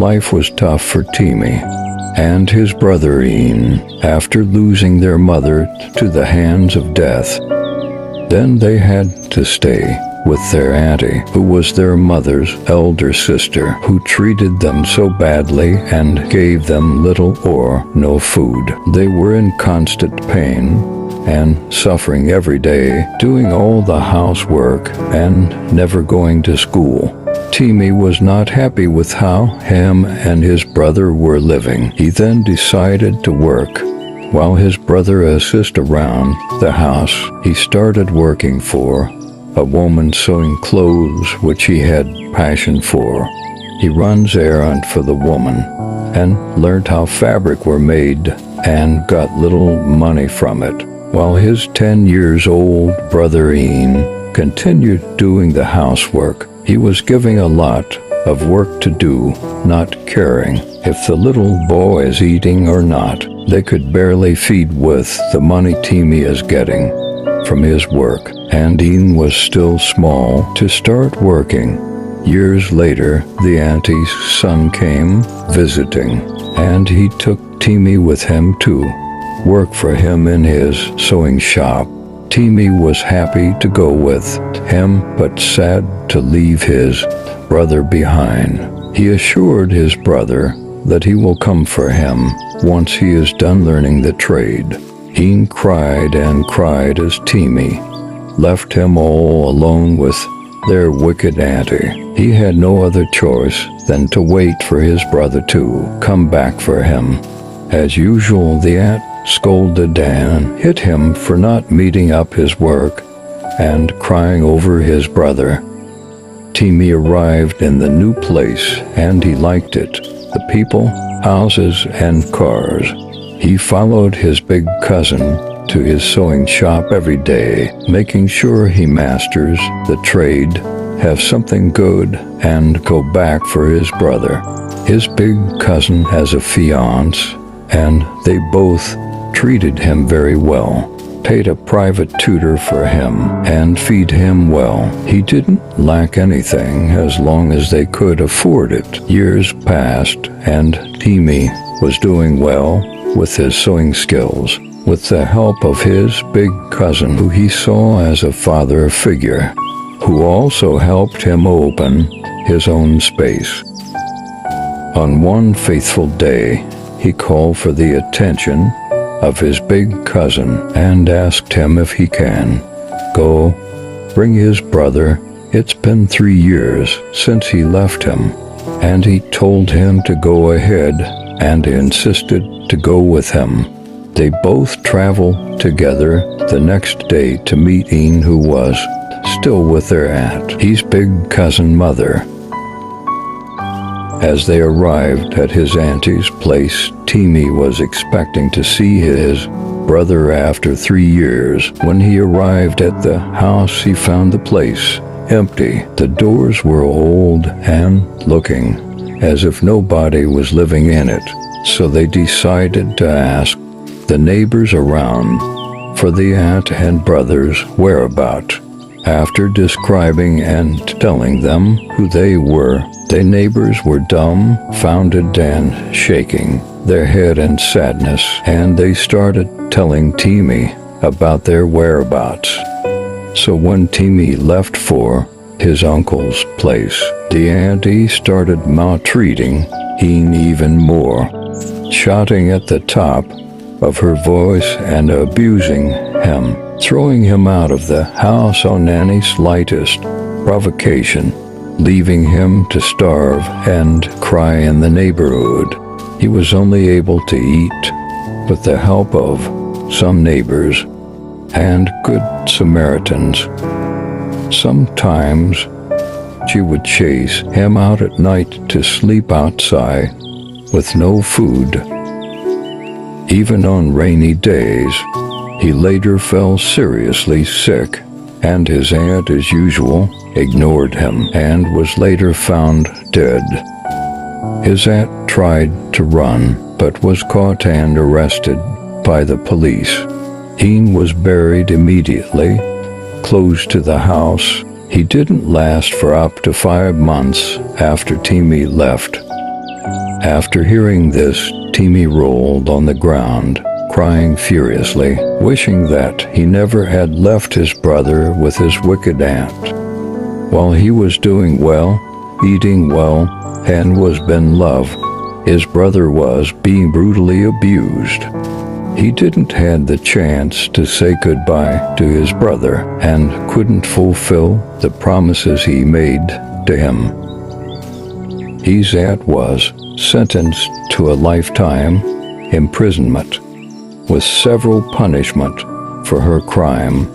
life was tough for Timmy and his brother Ian after losing their mother to the hands of death. Then they had to stay with their auntie, who was their mother's elder sister, who treated them so badly and gave them little or no food. They were in constant pain and suffering every day, doing all the housework and never going to school. Timmy was not happy with how him and his brother were living. He then decided to work. While his brother assisted around the house, he started working for a woman sewing clothes which he had passion for. He runs errand for the woman and learned how fabric were made and got little money from it, while his 10 years old brother Ian continued doing the housework. He was giving a lot of work to do, not caring if the little boy is eating or not. They could barely feed with the money Timmy is getting from his work, and Ian was still small to start working. Years later, the auntie's son came visiting, and he took Timmy with him to work for him in his sewing shop. Timmy was happy to go with him, but sad to leave his brother behind. He assured his brother that he will come for him once he is done learning the trade. Ian cried and cried as Timmy left him all alone with their wicked auntie. He had no other choice than to wait for his brother to come back for him. As usual, the aunt scolded and hit him for not meeting up his work and crying over his brother. Timmy arrived in the new place and he liked it. The people, houses, and cars. He followed his big cousin to his sewing shop every day, making sure he masters the trade, have something good, and go back for his brother. His big cousin has a fiancé, and they both treated him very well, paid a private tutor for him, and feed him well. He didn't lack anything as long as they could afford it. Years passed, and Timmy was doing well with his sewing skills, with the help of his big cousin, who he saw as a father figure, who also helped him open his own space. On one faithful day, he called for the attention of his big cousin and asked him if he can go bring his brother. It's been 3 years since he left him, and he told him to go ahead and insisted to go with him. They both traveled together the next day to meet Ian, who was still with their aunt, his big cousin mother. As they arrived at his auntie's place, Timmy was expecting to see his brother after 3 years. When he arrived at the house, he found the place empty. The doors were old and looking as if nobody was living in it. So they decided to ask the neighbors around for the aunt and brother's whereabouts. After describing and telling them who they were, the neighbors were dumbfounded and shaking their head in sadness, and they started telling Timmy about their whereabouts. So when Timmy left for his uncle's place, the auntie started maltreating Ian even more, shouting at the top of her voice and abusing him, throwing him out of the house on any slightest provocation, leaving him to starve and cry in the neighborhood. He was only able to eat with the help of some neighbors and good Samaritans. Sometimes she would chase him out at night to sleep outside with no food. Even on rainy days, he later fell seriously sick, and his aunt, as usual, ignored him and was later found dead. His aunt tried to run, but was caught and arrested by the police. Ian was buried immediately, close to the house. He didn't last for up to 5 months after Timmy left. After hearing this, Timmy rolled on the ground, crying furiously, wishing that he never had left his brother with his wicked aunt. While he was doing well, eating well, and was in love, his brother was being brutally abused. He didn't had the chance to say goodbye to his brother and couldn't fulfill the promises he made to him. His aunt was sentenced to a lifetime imprisonment with several punishment for her crime.